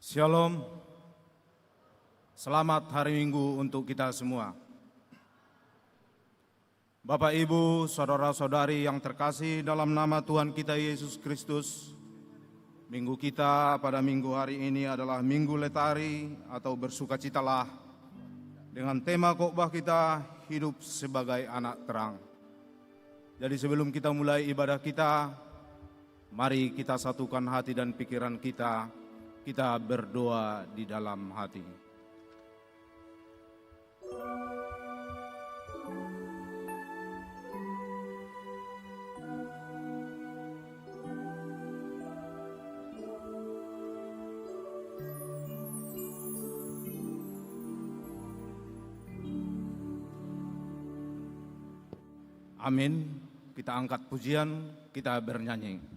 Shalom, selamat hari Minggu untuk kita semua. Bapak, Ibu, saudara-saudari yang terkasih dalam nama Tuhan kita Yesus Kristus, Minggu kita pada minggu hari ini adalah Minggu Letari atau bersukacitalah dengan tema khotbah kita, hidup sebagai anak terang. Jadi sebelum kita mulai ibadah kita, mari kita satukan hati dan pikiran kita berdoa di dalam hati. Amin. Kita angkat pujian, kita bernyanyi.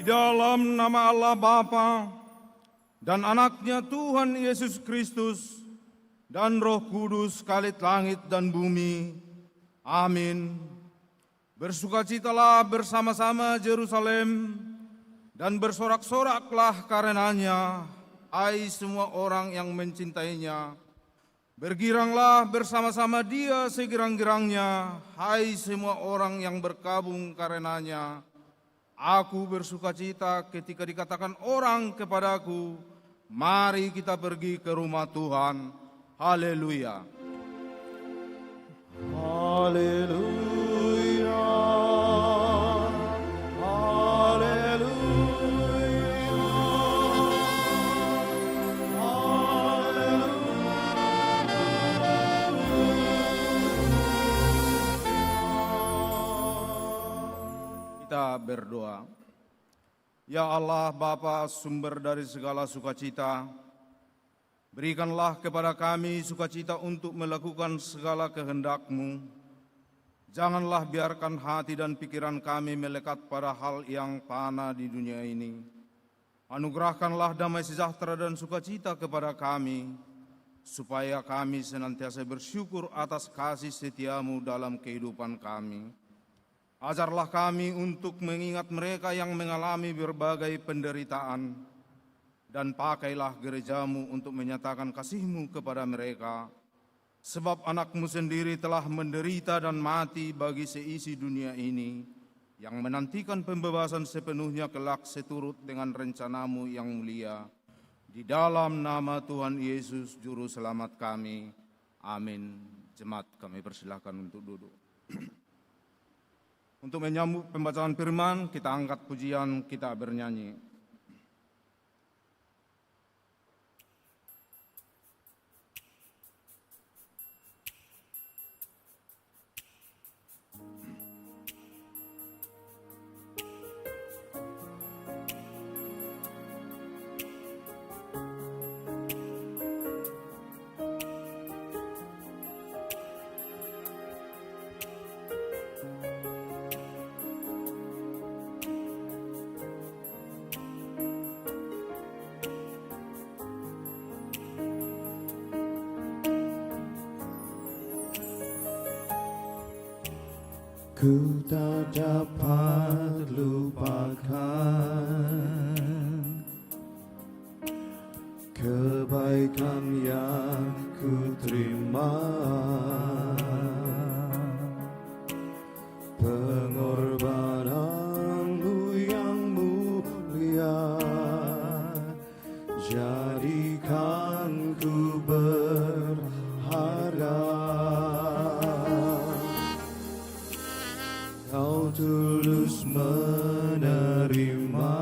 Dalam nama Allah Bapa dan anaknya Tuhan Yesus Kristus dan Roh Kudus kalit langit dan bumi. Amin. Bersukacitalah bersama-sama Yerusalem dan bersorak-soraklah karenanya. hai semua orang yang mencintainya. Bergiranglah bersama-sama dia segirang-girangnya, hai semua orang yang berkabung karenanya. Aku bersukacita ketika dikatakan orang kepadaku, mari kita pergi ke rumah Tuhan. Haleluya. Haleluya. Kita berdoa. Ya Allah Bapa, sumber dari segala sukacita, berikanlah kepada kami sukacita untuk melakukan segala kehendak-Mu. Janganlah biarkan hati dan pikiran kami melekat pada hal yang fana di dunia ini. Anugerahkanlah damai sejahtera dan sukacita kepada kami, supaya kami senantiasa bersyukur atas kasih setia-Mu dalam kehidupan kami. Ajarlah kami untuk mengingat mereka yang mengalami berbagai penderitaan, dan pakailah gereja-Mu untuk menyatakan kasih-Mu kepada mereka, sebab anak-Mu sendiri telah menderita dan mati bagi seisi dunia ini, yang menantikan pembebasan sepenuhnya kelak seturut dengan rencana-Mu yang mulia. Di dalam nama Tuhan Yesus, Juru Selamat kami. Amin. Jemaat, kami persilahkan untuk duduk. Untuk menyambut pembacaan firman, kita angkat pujian, kita bernyanyi. Ku tak dapat lupakan kebaikan yang ku terima, pengorbananmu yang mulia, jadikan ku berharga. Kau tulus menerima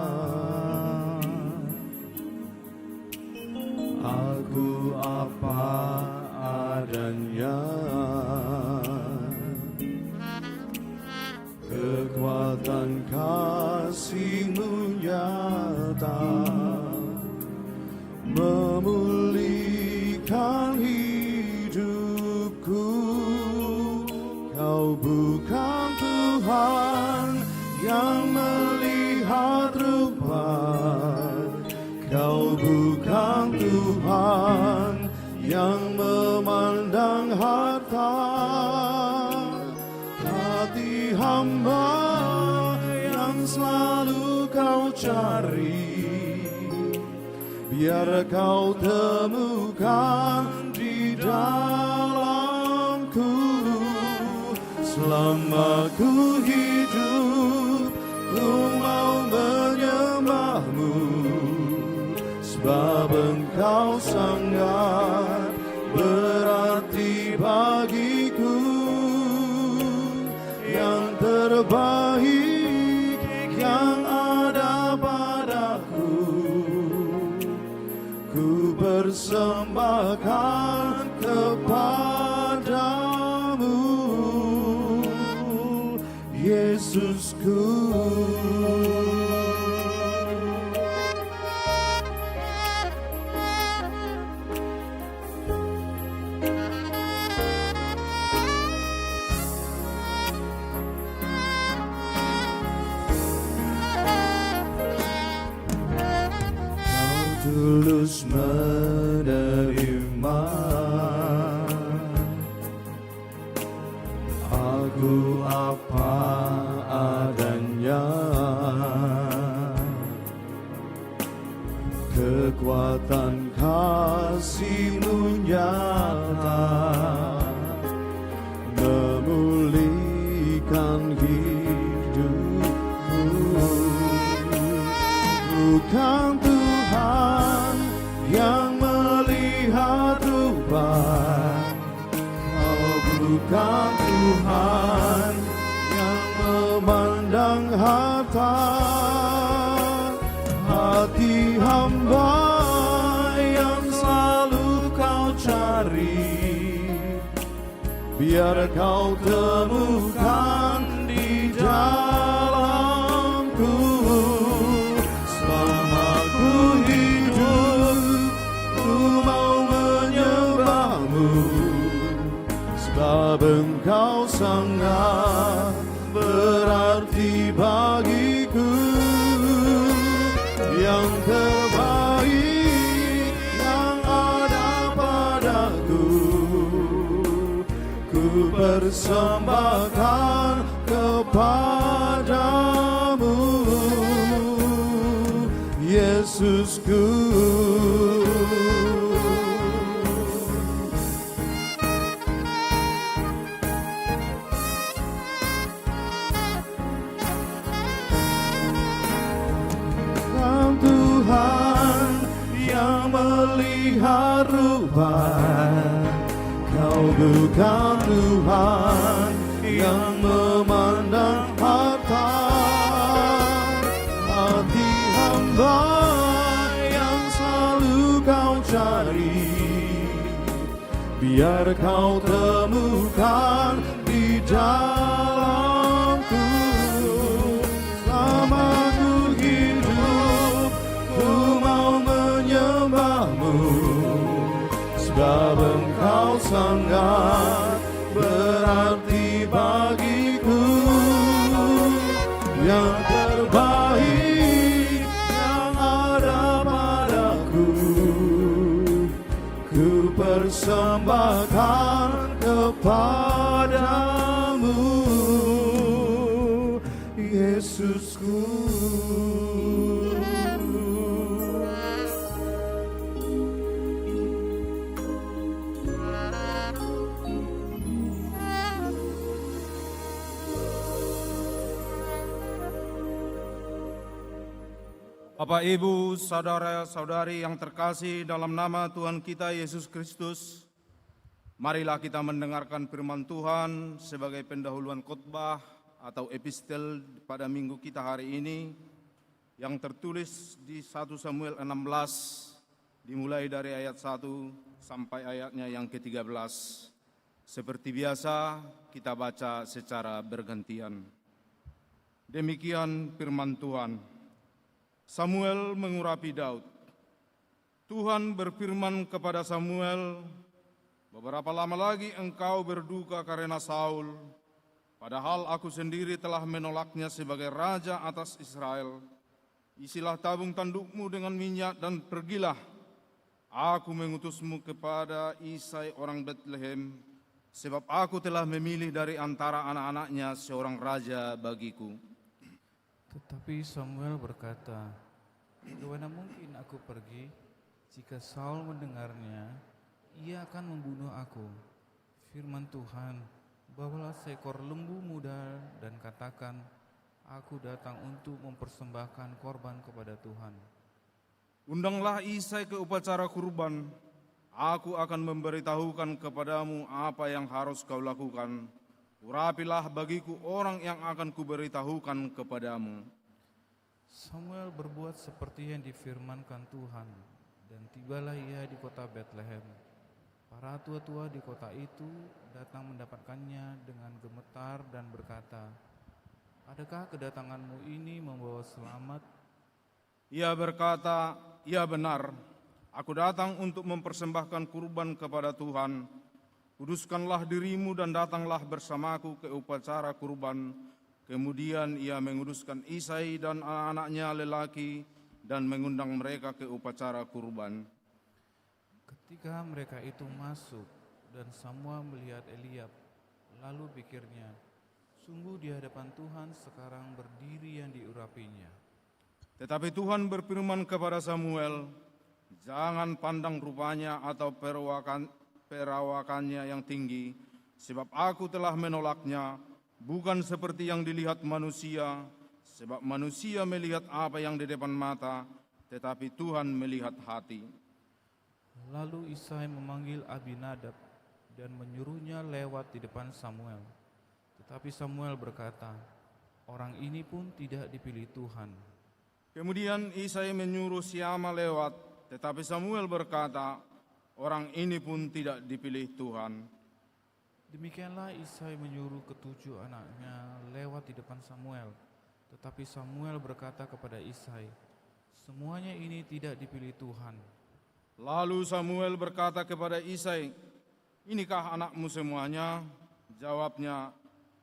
aku apa adanya, kekuatan kasih-Mu nyata memulihkan hidupku. Kau bukan Tuhan yang melihat rupa, Kau bukan Tuhan yang memandang harta. Hati hamba yang selalu Kau cari, biar Kau temukan di dalamku. Selama ku hidup, ku mau menyembah-Mu, sebab Engkau sangat berarti bagiku. Yang terbaik yang ada padaku, ku persembahkan kepada-Mu, Yesusku. Kau tulus menerima aku apa adanya, kekuatan kasih-Mu nyata, memulihkan hidupku. Bukan Tuhan yang melihat rupa, Kau bukan Tuhan yang memandang harta. Hati hamba yang selalu Kau cari, biar Kau temukan di dalamku. Selama ku hidup, ku mau menyembah-Mu, sebab Engkau sangat berarti bagiku. Yang terbaik yang ada padaku, ku persembahkan kepadamu, Yesusku. Tuhan yang melihat rupa, Kau bukan Tuhan yang memandang harta. Hati hamba yang selalu Kau cari, biar Kau temukan di dalamku. Selama ku hidup, ku mau menyembah-Mu, sebab Engkau sangat berarti bagiku. Yang terbaik yang ada padaku, ku persembahkan kepadamu, Yesusku. Bapak, Ibu, saudara-saudari yang terkasih dalam nama Tuhan kita Yesus Kristus, marilah kita mendengarkan firman Tuhan sebagai pendahuluan khotbah atau epistel pada minggu kita hari ini yang tertulis di 1 Samuel 16 dimulai dari ayat 1 sampai ayatnya yang ke-13. Seperti biasa kita baca secara bergantian. Demikian firman Tuhan. Samuel mengurapi Daud. Tuhan berfirman kepada Samuel, "Beberapa lama lagi engkau berduka karena Saul, padahal aku sendiri telah menolaknya sebagai raja atas Israel. Isilah tabung tandukmu dengan minyak dan pergilah. Aku mengutusmu kepada Isai orang Betlehem, sebab aku telah memilih dari antara anak-anaknya seorang raja bagiku." Tetapi Samuel berkata, "Bagaimana mungkin aku pergi? Jika Saul mendengarnya, ia akan membunuh aku. Firman Tuhan, bawalah seekor lembu muda dan katakan, aku datang untuk mempersembahkan korban kepada Tuhan. Undanglah Isai ke upacara kurban. Aku akan memberitahukan kepadamu apa yang harus kau lakukan. Urapilah bagiku orang yang akan kuberitahukan kepadamu." Samuel berbuat seperti yang difirmankan Tuhan, dan tibalah ia di kota Betlehem. Para tua-tua di kota itu datang mendapatkannya dengan gemetar dan berkata, "Adakah kedatanganmu ini membawa selamat?" Ia berkata, "Ya benar, aku datang untuk mempersembahkan kurban kepada Tuhan. Kuduskanlah dirimu dan datanglah bersamaku ke upacara kurban." Kemudian ia menguduskan Isai dan anak-anaknya lelaki dan mengundang mereka ke upacara kurban. Ketika mereka itu masuk dan Samuel melihat Eliab, lalu pikirnya, sungguh di hadapan Tuhan sekarang berdiri yang diurapinya. Tetapi Tuhan berfirman kepada Samuel, Jangan pandang rupanya atau perawakannya yang tinggi, sebab aku telah menolaknya, bukan seperti yang dilihat manusia, sebab manusia melihat apa yang di depan mata, tetapi Tuhan melihat hati. Lalu Isai memanggil Abinadab dan menyuruhnya lewat di depan Samuel. Tetapi Samuel berkata, orang ini pun tidak dipilih Tuhan. Kemudian Isai menyuruh Syama lewat, tetapi Samuel berkata, orang ini pun tidak dipilih Tuhan. Demikianlah Isai menyuruh ketujuh anaknya lewat di depan Samuel. Tetapi Samuel berkata kepada Isai, semuanya ini tidak dipilih Tuhan. Lalu Samuel berkata kepada Isai, inikah anakmu semuanya? Jawabnya,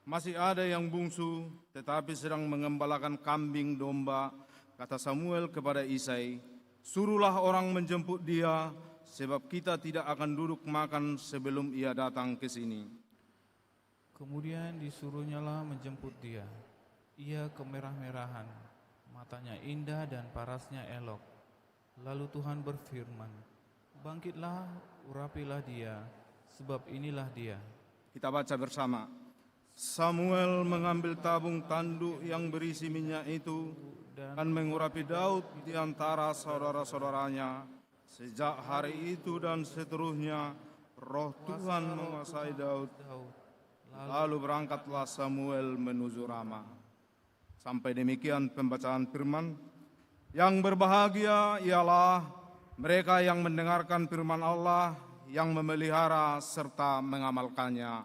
masih ada yang bungsu, tetapi sedang mengembalakan kambing domba. Kata Samuel kepada Isai, suruhlah orang menjemput dia, sebab kita tidak akan duduk makan sebelum ia datang ke sini. Kemudian disuruhnyalah menjemput dia. Ia kemerah-merahan, matanya indah dan parasnya elok. Lalu Tuhan berfirman, bangkitlah, urapilah dia, sebab inilah dia. Kita baca bersama. Samuel mengambil tabung tanduk yang berisi minyak itu dan mengurapi Daud di antara saudara-saudaranya. Sejak hari itu dan seterusnya, roh Tuhan menguasai Daud. Lalu berangkatlah Samuel menuju Rama. Sampai demikian pembacaan firman. Yang berbahagia ialah mereka yang mendengarkan firman Allah, yang memelihara serta mengamalkannya.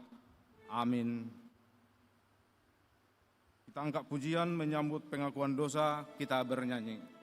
Amin. Kita angkat pujian menyambut pengakuan dosa, kita bernyanyi.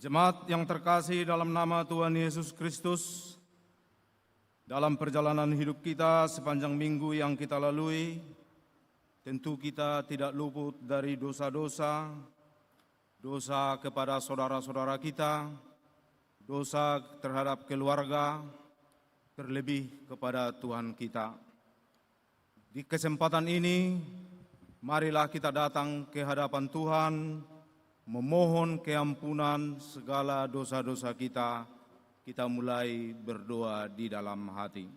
Jemaat yang terkasih dalam nama Tuhan Yesus Kristus, dalam perjalanan hidup kita sepanjang minggu yang kita lalui, tentu kita tidak luput dari dosa-dosa, dosa kepada saudara-saudara kita, dosa terhadap keluarga, terlebih kepada Tuhan kita. Di kesempatan ini, marilah kita datang ke hadapan Tuhan, memohon keampunan segala dosa-dosa kita. Kita mulai berdoa di dalam hati.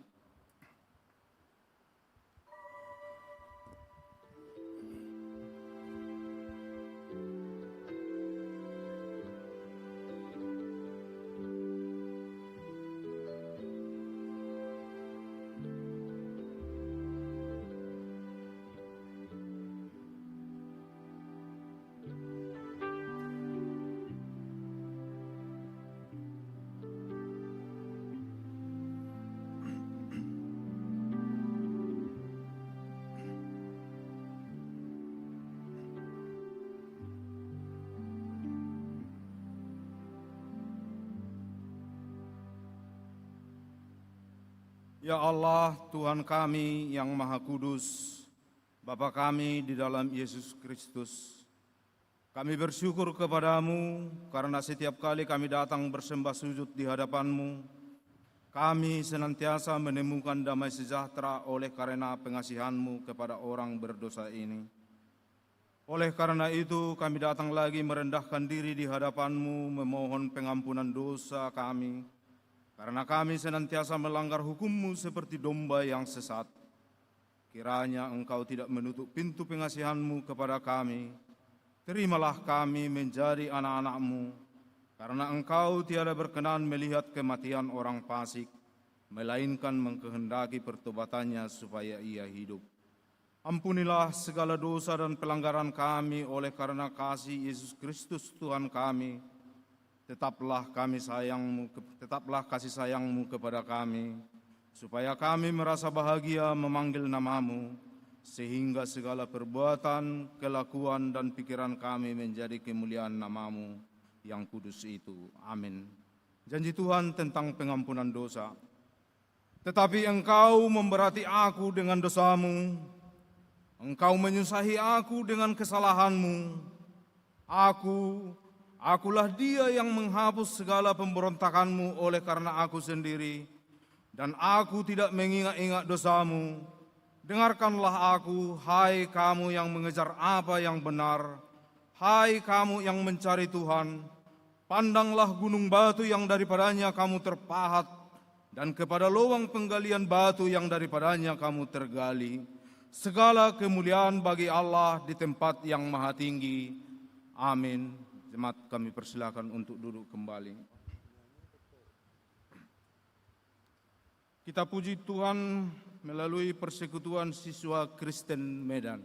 Ya Allah, Tuhan kami yang Maha Kudus, Bapa kami di dalam Yesus Kristus, kami bersyukur kepadamu karena setiap kali kami datang bersembah sujud di hadapan-Mu, kami senantiasa menemukan damai sejahtera oleh karena pengasihan-Mu kepada orang berdosa ini. Oleh karena itu kami datang lagi merendahkan diri di hadapan-Mu, memohon pengampunan dosa kami, karena kami senantiasa melanggar hukum-Mu seperti domba yang sesat. Kiranya Engkau tidak menutup pintu pengasihan-Mu kepada kami. Terimalah kami menjadi anak-anak-Mu, karena Engkau tiada berkenan melihat kematian orang fasik, melainkan mengkehendaki pertobatannya supaya ia hidup. Ampunilah segala dosa dan pelanggaran kami oleh karena kasih Yesus Kristus Tuhan kami. Tetaplah kasih sayang-Mu kepada kami, supaya kami merasa bahagia memanggil nama-Mu, sehingga segala perbuatan, kelakuan, dan pikiran kami menjadi kemuliaan nama-Mu yang kudus itu. Amin. Janji Tuhan tentang pengampunan dosa. Tetapi Engkau memberati aku dengan dosa-Mu, Engkau menyusahi aku dengan kesalahan-Mu. Akulah dia yang menghapus segala pemberontakan-Mu oleh karena aku sendiri, dan aku tidak mengingat-ingat dosa-Mu. Dengarkanlah aku, hai kamu yang mengejar apa yang benar, hai kamu yang mencari Tuhan. Pandanglah gunung batu yang daripadanya kamu terpahat, dan kepada lubang penggalian batu yang daripadanya kamu tergali. Segala kemuliaan bagi Allah di tempat yang maha tinggi. Amin. Jemaat kami persilakan untuk duduk kembali. Kita puji Tuhan melalui persekutuan siswa Kristen Medan.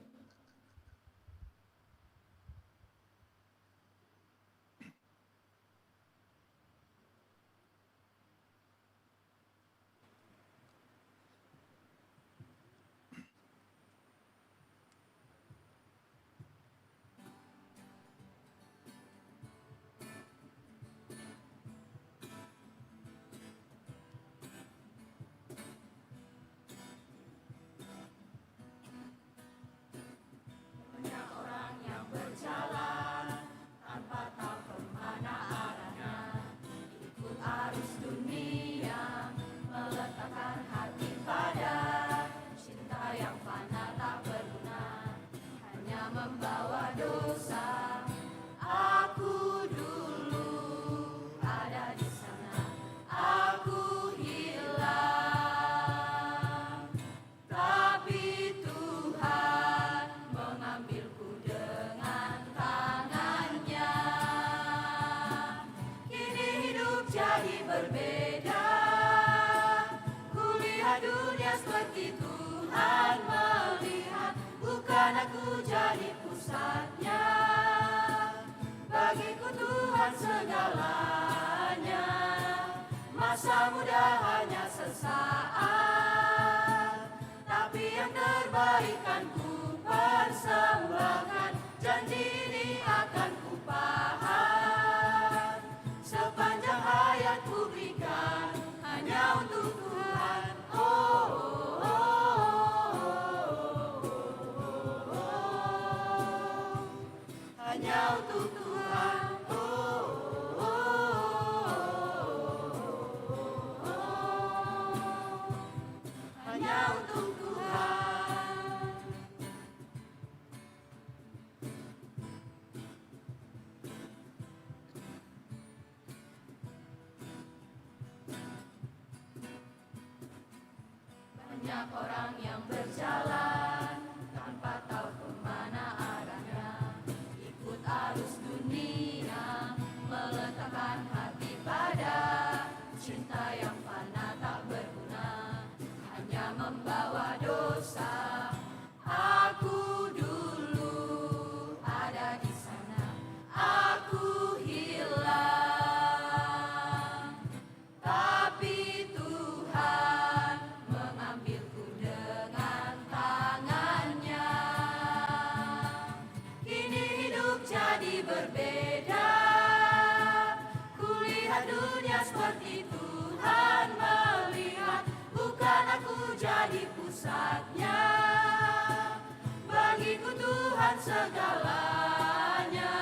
segalanya.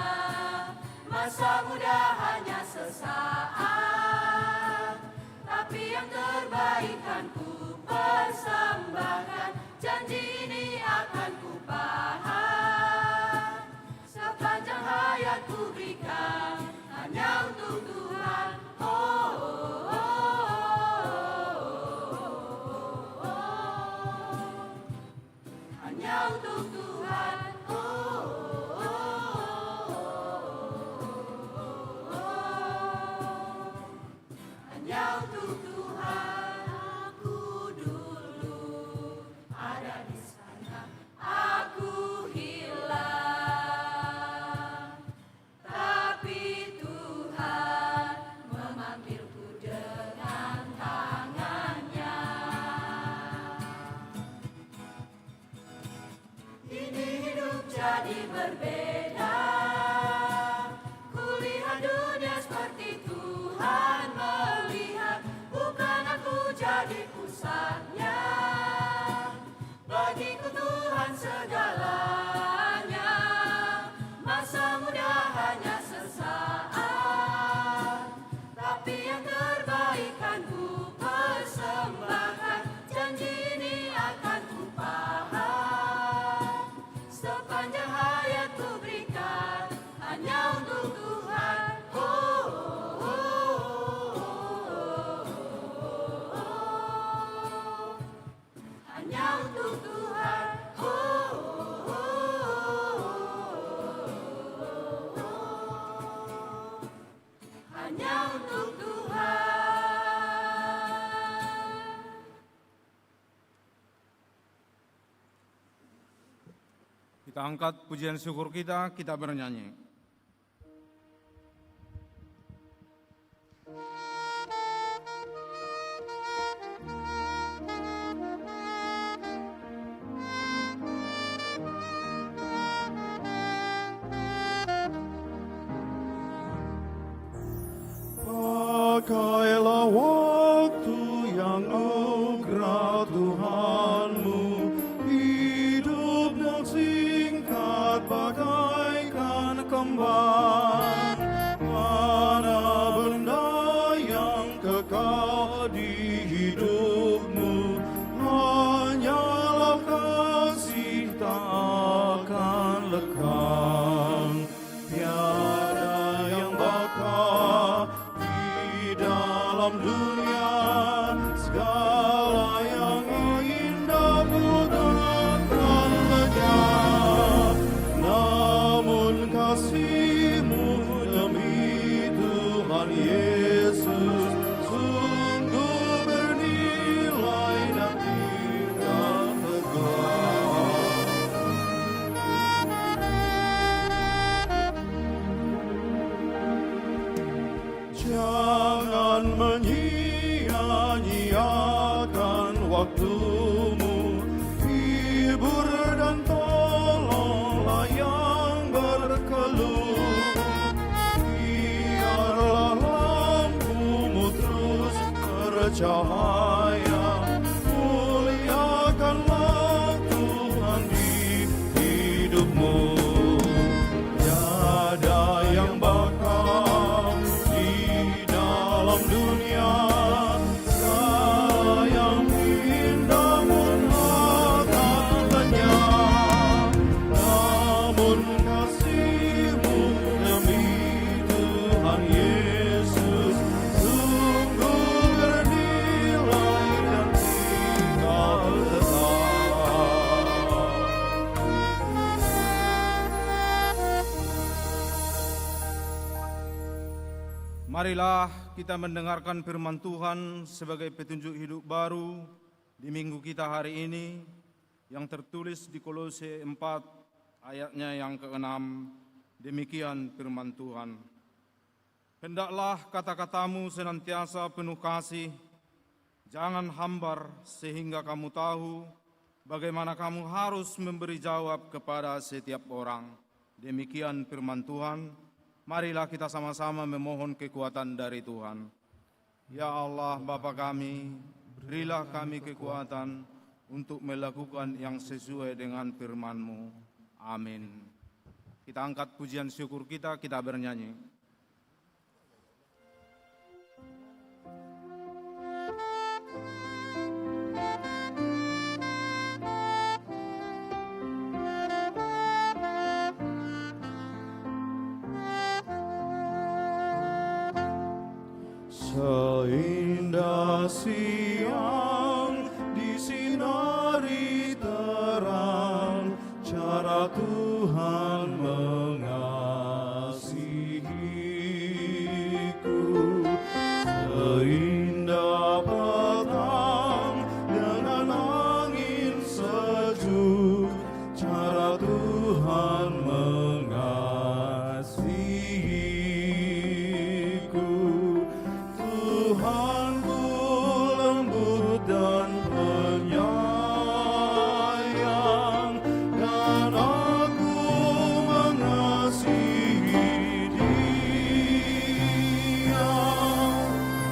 Masa muda hanya sesaat, tapi yang terbaik kan ku persembahkan. Janji ini akan ku pahat, sepanjang hayat ku berikan hanya untuk Tuhan. Hanya untuk Tuhan. Hanya untuk Tuhan. Aku dulu ada di sana, aku hilang, tapi Tuhan memanggilku dengan tangannya. Ini hidup jadi berbeda, kulihat dunia seperti Tuhan melihat, bukan aku jadi pusatnya. Bagiku Tuhan segalanya, masa muda hanya sesaat, tapi yang terbaik kan ku persembahkan. Janji ini akan ku pahat, sepanjang hayat ku berikan hanya untuk Tuhan. Hanya untuk Tuhan. Hanya untuk Tuhan. Kita angkat pujian syukur kita bernyanyi. Pakailah waktu yang nugrah Tuhanmu, hidup yang singkat bagaikan kembang. Mana benda yang kekal di hidupmu, hanyalah kasih tak akan lekang. Tiada yang bakal di dalam dunia, segala yang indah pun akan lenyap. Namun kasih-Mu demi Tuhan Yesus sungguh bernilai dan tinggal tegak. Jangan menyia-nyiakan waktumu, hibur dan tolonglah yang berkeluh. Biarlah lampumu terus bercahaya, muliakanlah Tuhan di hidupmu. Tiada yang bakal di dalam dunia, segala yang indah pun akan lenyap. Namun kasih-Mu demi Tuhan Yesus sungguh bernilai dan tinggal tetap. Marilah kita mendengarkan firman Tuhan sebagai petunjuk hidup baru di minggu kita hari ini, yang tertulis di Kolose 4 ayatnya yang ke-6. Demikian firman Tuhan. Hendaklah kata-katamu senantiasa penuh kasih, jangan hambar, sehingga kamu tahu bagaimana kamu harus memberi jawab kepada setiap orang. Demikian firman Tuhan. Marilah kita sama-sama memohon kekuatan dari Tuhan. Ya Allah Bapa kami, berilah kami kekuatan untuk melakukan yang sesuai dengan firman-Mu. Amin. Kita angkat pujian syukur kita bernyanyi. Seindah siang disinari terang, cara Tuhan mengasihiku. Seindah petang dengan angin sejuk, cara Tuhan mengasihiku. Tuhanku lembut dan penyayang, dan aku mengasihi Dia.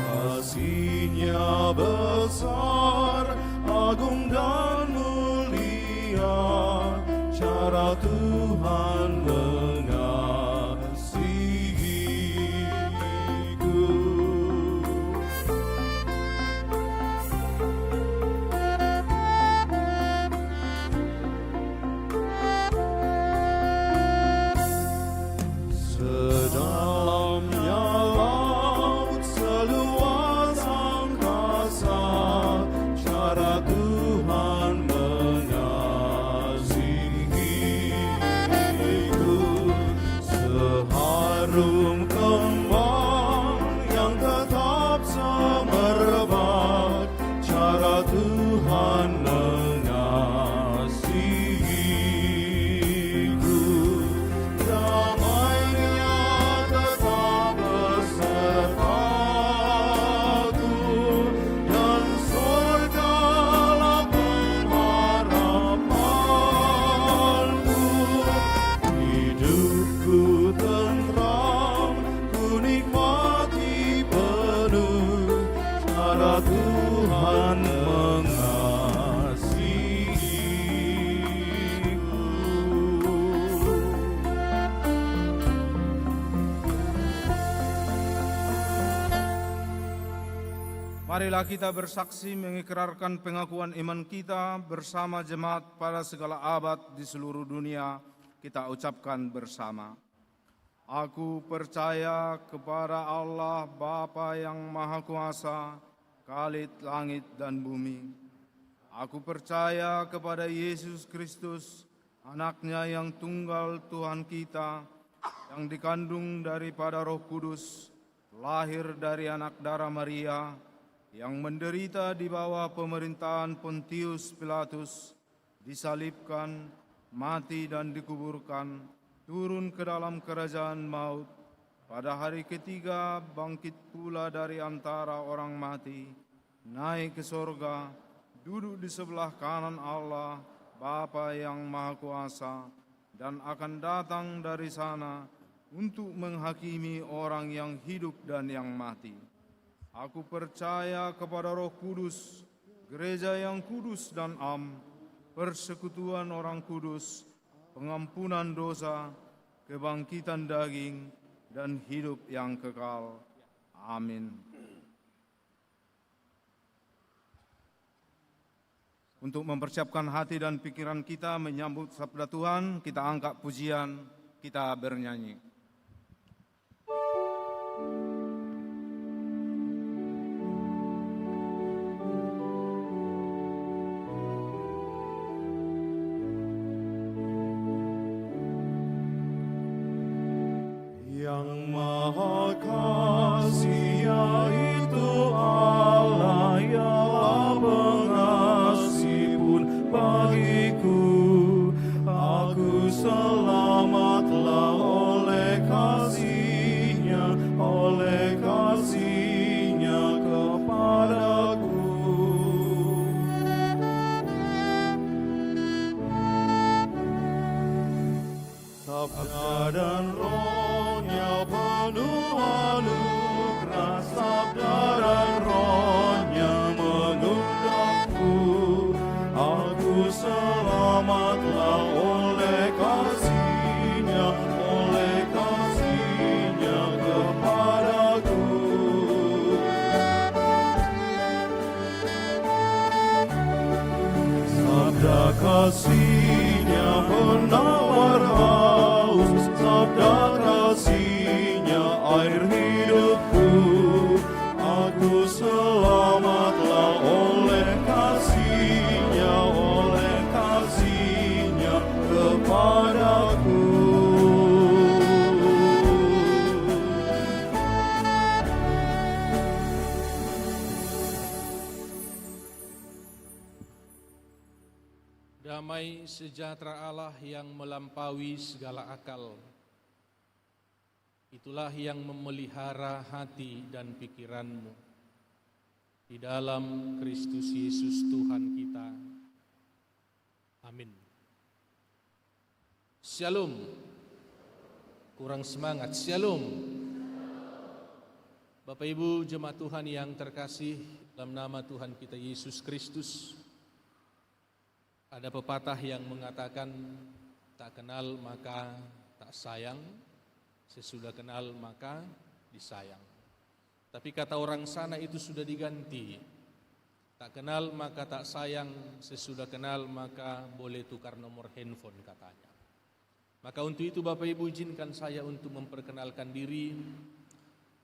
Kasih-Nya besar, agung dan mulia, cara Tuhan mengasihiku. Sedalamnya laut, seluas angkasa, cara Tuhan mengasihiku. Seharum kembang yang tetap semerbak, cara Tuhan mengasihiku. Damai-Nya tetap besertaku, dan surgalah pengharapanku. Hidupku tentram, ku nikmati penuh, cara Tuhan mengasihiku. Marilah kita bersaksi mengikrarkan pengakuan iman kita bersama jemaat pada segala abad di seluruh dunia. Kita ucapkan bersama. Aku percaya kepada Allah Bapa yang Maha Kuasa, Khalid langit dan bumi. Aku percaya kepada Yesus Kristus, Anak-Nya yang tunggal Tuhan kita, yang dikandung daripada Roh Kudus, lahir dari anak darah Maria, yang menderita di bawah pemerintahan Pontius Pilatus, disalibkan, mati dan dikuburkan, turun ke dalam kerajaan maut, pada hari ketiga bangkit pula dari antara orang mati, naik ke sorga, duduk di sebelah kanan Allah, Bapa yang Maha Kuasa, dan akan datang dari sana untuk menghakimi orang yang hidup dan yang mati. Aku percaya kepada Roh Kudus, gereja yang kudus dan am, persekutuan orang kudus, pengampunan dosa, kebangkitan daging, dan hidup yang kekal. Amin. Untuk mempersiapkan hati dan pikiran kita menyambut sabda Tuhan, kita angkat pujian, kita bernyanyi. Yang Maha Kasih yaitu Allah, ialah pengasih pun bagiku. Aku selamatlah oleh kasih-Nya kepadaku. Sabda dan Roh-Nya penuh anugerah, sabda dan Roh-Nya mengundangku. Aku selamatlah oleh kasih penawar haus, sabda kasih-Nya air hidupku. Aku selamatlah oleh kasih-Nya kepadaku. Damai sejahtera Allah yang melampaui segala akal, itulah yang memelihara hati dan pikiranmu di dalam Kristus Yesus Tuhan kita. Amin. Shalom. Kurang semangat. Shalom. Bapak Ibu jemaat Tuhan yang terkasih, dalam nama Tuhan kita Yesus Kristus, ada pepatah yang mengatakan, tak kenal maka tak sayang, sesudah kenal maka disayang. Tapi kata orang sana itu sudah diganti. Tak kenal maka tak sayang, sesudah kenal maka boleh tukar nomor handphone katanya. Maka untuk itu Bapak Ibu izinkan saya untuk memperkenalkan diri.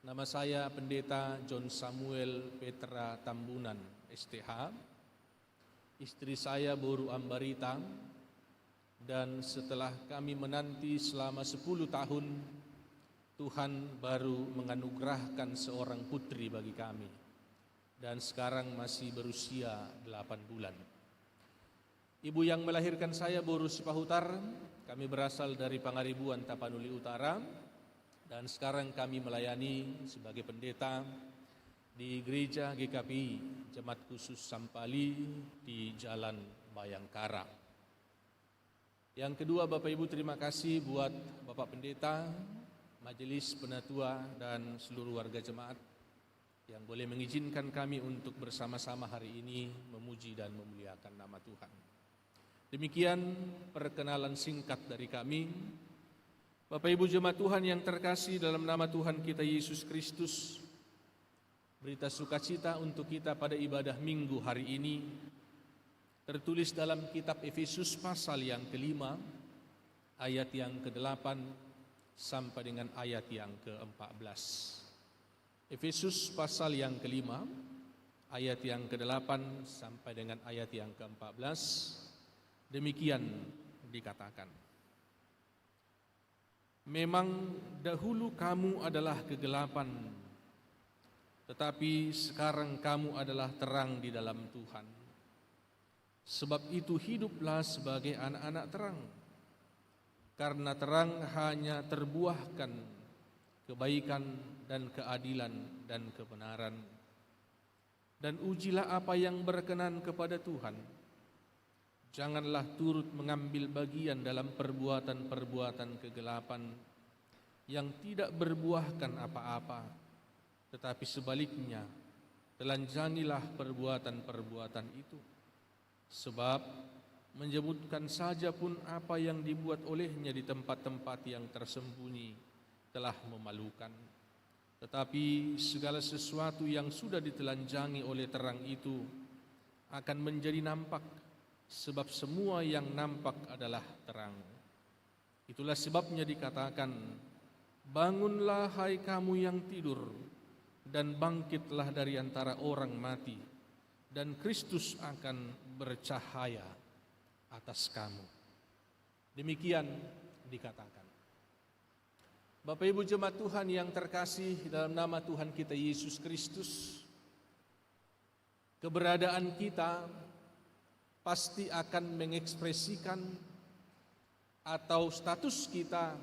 Nama saya Pendeta John Samuel Petra Tambunan, STH. Istri saya Boru Ambarita, dan setelah kami menanti selama 10 tahun, Tuhan baru menganugerahkan seorang putri bagi kami, dan sekarang masih berusia 8 bulan. Ibu yang melahirkan saya Boru Sipahutar, kami berasal dari Pangaribuan Tapanuli Utara, dan sekarang kami melayani sebagai pendeta di Gereja GKPI Jemaat Khusus Sampali di Jalan Bayangkara. Yang kedua, Bapak Ibu terima kasih buat Bapak Pendeta, Majelis Penatua dan seluruh warga jemaat yang boleh mengizinkan kami untuk bersama-sama hari ini memuji dan memuliakan nama Tuhan. Demikian perkenalan singkat dari kami. Bapak Ibu jemaat Tuhan yang terkasih, dalam nama Tuhan kita Yesus Kristus, berita sukacita untuk kita pada ibadah minggu hari ini tertulis dalam kitab Efesus pasal yang ke-5 ayat yang ke-8 sampai dengan ayat yang ke-14. Efesus pasal yang ke-5 ayat yang ke-8 sampai dengan ayat yang ke-14. Demikian dikatakan, memang dahulu kamu adalah kegelapan, tetapi sekarang kamu adalah terang di dalam Tuhan. Sebab itu hiduplah sebagai anak-anak terang, karena terang hanya terbuahkan kebaikan dan keadilan dan kebenaran. Dan ujilah apa yang berkenan kepada Tuhan. Janganlah turut mengambil bagian dalam perbuatan-perbuatan kegelapan yang tidak berbuahkan apa-apa, tetapi sebaliknya telanjangilah perbuatan-perbuatan itu. Sebab menyebutkan saja pun apa yang dibuat olehnya di tempat-tempat yang tersembunyi telah memalukan. Tetapi segala sesuatu yang sudah ditelanjangi oleh terang itu akan menjadi nampak, sebab semua yang nampak adalah terang. Itulah sebabnya dikatakan, bangunlah hai kamu yang tidur, dan bangkitlah dari antara orang mati, dan Kristus akan bercahaya atas kamu. Demikian dikatakan. Bapak Ibu jemaat Tuhan yang terkasih, dalam nama Tuhan kita Yesus Kristus, keberadaan kita pasti akan mengekspresikan, atau status kita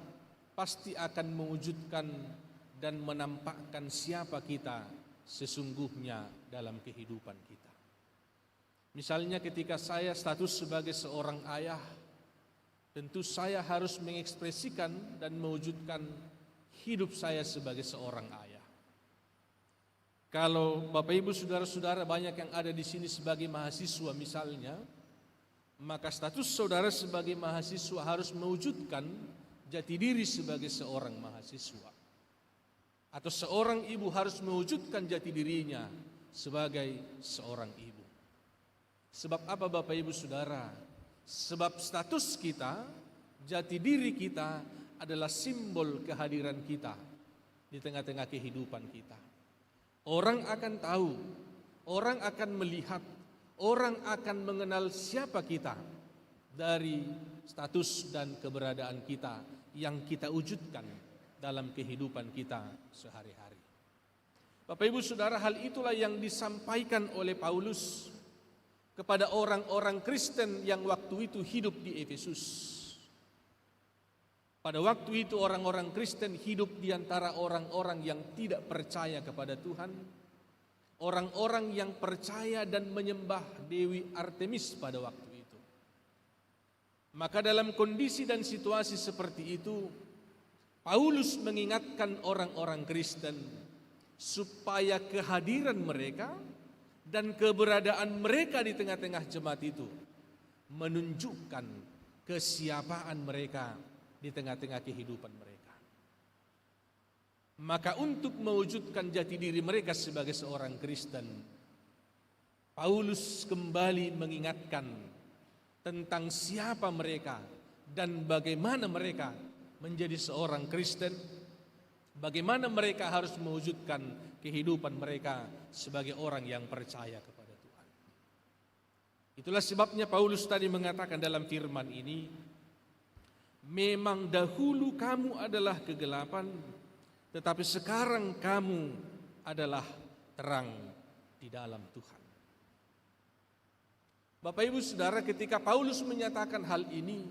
pasti akan mewujudkan dan menampakkan siapa kita sesungguhnya dalam kehidupan kita. Misalnya ketika saya status sebagai seorang ayah, tentu saya harus mengekspresikan dan mewujudkan hidup saya sebagai seorang ayah. Kalau Bapak Ibu saudara-saudara banyak yang ada di sini sebagai mahasiswa misalnya, maka status saudara sebagai mahasiswa harus mewujudkan jati diri sebagai seorang mahasiswa. Atau seorang ibu harus mewujudkan jati dirinya sebagai seorang ibu. Sebab apa Bapak Ibu Saudara? Sebab status kita, jati diri kita adalah simbol kehadiran kita di tengah-tengah kehidupan kita. Orang akan tahu, orang akan melihat, orang akan mengenal siapa kita dari status dan keberadaan kita yang kita wujudkan dalam kehidupan kita sehari-hari. Bapak Ibu Saudara, hal itulah yang disampaikan oleh Paulus kepada orang-orang Kristen yang waktu itu hidup di Efesus. Pada waktu itu orang-orang Kristen hidup di antara orang-orang yang tidak percaya kepada Tuhan, orang-orang yang percaya dan menyembah Dewi Artemis pada waktu itu. Maka dalam kondisi dan situasi seperti itu, Paulus mengingatkan orang-orang Kristen supaya kehadiran mereka dan keberadaan mereka di tengah-tengah jemaat itu menunjukkan kesiapaan mereka di tengah-tengah kehidupan mereka. Maka untuk mewujudkan jati diri mereka sebagai seorang Kristen, Paulus kembali mengingatkan tentang siapa mereka dan bagaimana mereka menjadi seorang Kristen, bagaimana mereka harus mewujudkan kehidupan mereka sebagai orang yang percaya kepada Tuhan. Itulah sebabnya Paulus tadi mengatakan dalam firman ini, memang dahulu kamu adalah kegelapan, tetapi sekarang kamu adalah terang di dalam Tuhan. Bapak Ibu Saudara, ketika Paulus menyatakan hal ini,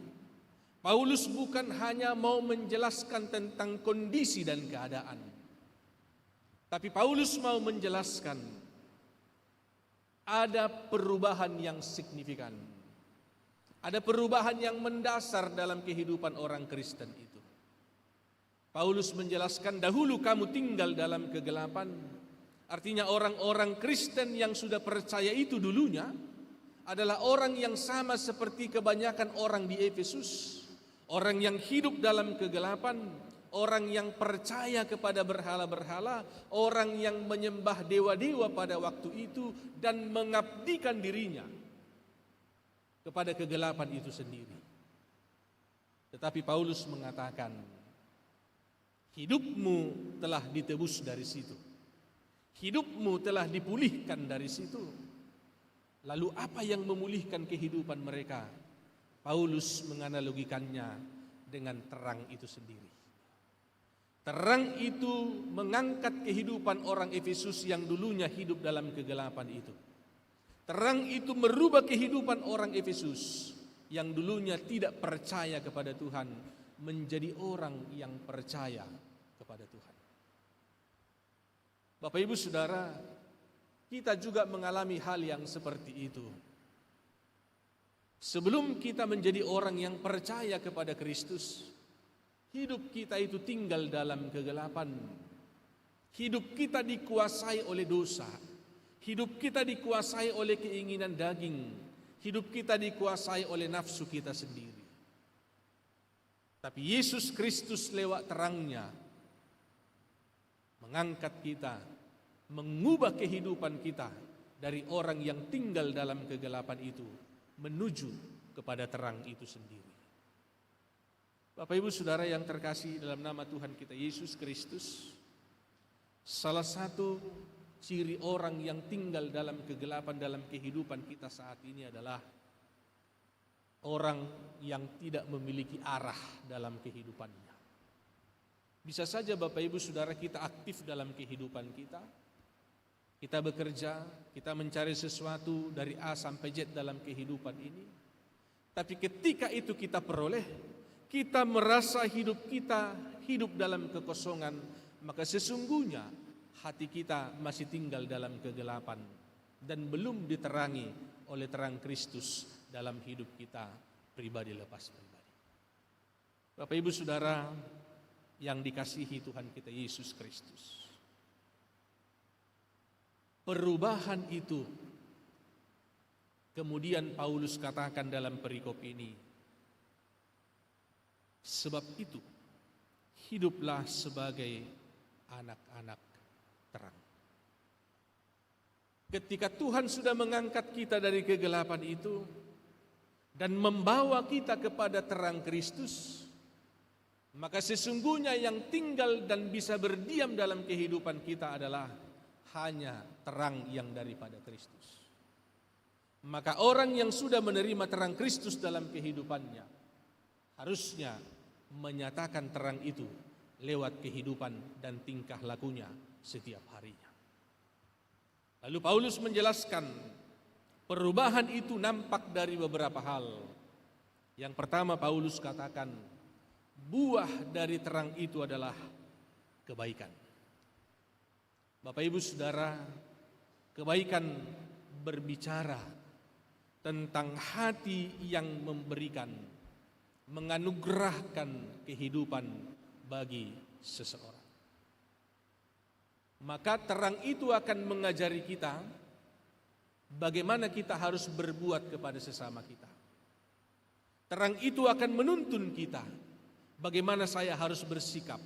Paulus bukan hanya mau menjelaskan tentang kondisi dan keadaan, tapi Paulus mau menjelaskan ada perubahan yang signifikan. Ada perubahan yang mendasar dalam kehidupan orang Kristen itu. Paulus menjelaskan dahulu kamu tinggal dalam kegelapan. Artinya orang-orang Kristen yang sudah percaya itu dulunya adalah orang yang sama seperti kebanyakan orang di Efesus. Orang yang hidup dalam kegelapan, orang yang percaya kepada berhala-berhala, orang yang menyembah dewa-dewa pada waktu itu dan mengabdikan dirinya kepada kegelapan itu sendiri. Tetapi Paulus mengatakan, hidupmu telah ditebus dari situ. Hidupmu telah dipulihkan dari situ. Lalu apa yang memulihkan kehidupan mereka? Paulus menganalogikannya dengan terang itu sendiri. Terang itu mengangkat kehidupan orang Efesus yang dulunya hidup dalam kegelapan itu. Terang itu merubah kehidupan orang Efesus yang dulunya tidak percaya kepada Tuhan menjadi orang yang percaya kepada Tuhan. Bapak Ibu Saudara, kita juga mengalami hal yang seperti itu. Sebelum kita menjadi orang yang percaya kepada Kristus, hidup kita itu tinggal dalam kegelapan. Hidup kita dikuasai oleh dosa. Hidup kita dikuasai oleh keinginan daging. Hidup kita dikuasai oleh nafsu kita sendiri. Tapi Yesus Kristus lewat terangnya mengangkat kita, mengubah kehidupan kita dari orang yang tinggal dalam kegelapan itu menuju kepada terang itu sendiri. Bapak Ibu Saudara yang terkasih dalam nama Tuhan kita Yesus Kristus, salah satu ciri orang yang tinggal dalam kegelapan dalam kehidupan kita saat ini adalah orang yang tidak memiliki arah dalam kehidupannya. Bisa saja Bapak Ibu Saudara kita aktif dalam kehidupan kita. Kita bekerja, kita mencari sesuatu dari A sampai Z dalam kehidupan ini. Tapi ketika itu kita peroleh, kita merasa hidup kita hidup dalam kekosongan, maka sesungguhnya hati kita masih tinggal dalam kegelapan dan belum diterangi oleh terang Kristus dalam hidup kita pribadi lepas pribadi. Bapak Ibu Saudara yang dikasihi Tuhan kita Yesus Kristus, perubahan itu kemudian Paulus katakan dalam perikop ini, sebab itu hiduplah sebagai anak-anak terang. Ketika Tuhan sudah mengangkat kita dari kegelapan itu, dan membawa kita kepada terang Kristus, maka sesungguhnya yang tinggal dan bisa berdiam dalam kehidupan kita adalah hanya terang yang daripada Kristus. Maka orang yang sudah menerima terang Kristus dalam kehidupannya harusnya menyatakan terang itu lewat kehidupan dan tingkah lakunya setiap harinya. Lalu Paulus menjelaskan perubahan itu nampak dari beberapa hal. Yang pertama, Paulus katakan buah dari terang itu adalah kebaikan. Bapak Ibu Saudara, kebaikan berbicara tentang hati yang memberikan, menganugerahkan kehidupan bagi seseorang. Maka terang itu akan mengajari kita bagaimana kita harus berbuat kepada sesama kita. Terang itu akan menuntun kita bagaimana saya harus bersikap